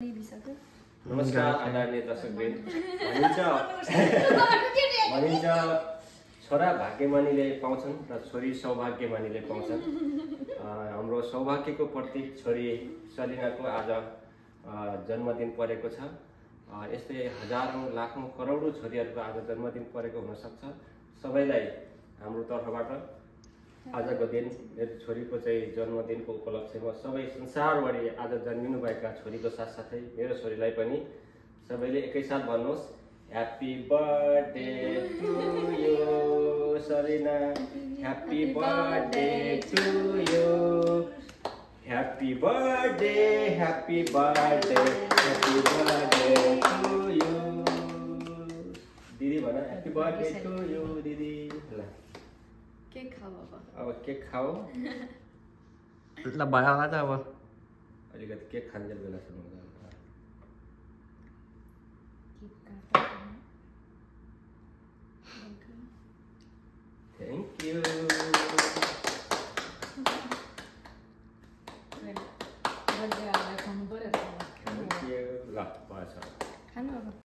नमस्कार आदरणीय दर्शकवृन्द। भनिन्छ छोरा भाग्यमानीले पाउँछन् र छोरी सौभाग्यमानीले पाउँछन्। हाम्रो सौभाग्यको प्रतीक छोरी सलिनाको आज जन्मदिन परेको छ। यस्तै हजारौं लाखौं करोडौं छोरीहरूको आज जन्मदिन परेको हुन सक्छ। सबैलाई हाम्रो तर्फबाट आजको दिन मेरो छोरीको चाहिँ जन्मदिनको उपलक्ष्यमा सबै संसारभरि आज जन्मिनु भएका छोरीको साथसाथै मेरो छोरीलाई पनि सबैले एकैसाथ भन्नुहोस्, happy birthday to you Salina, happy birthday to you, happy birthday, happy birthday, happy birthday to you. दिदी भन, ह्यापी बर्थडे टु यु दिदी। ल केक खाऊ अब केक खाऊ। ल भयो होला त अब अलिकति केक खान्जेल बेलासम्म। Thank you. ल भएछ।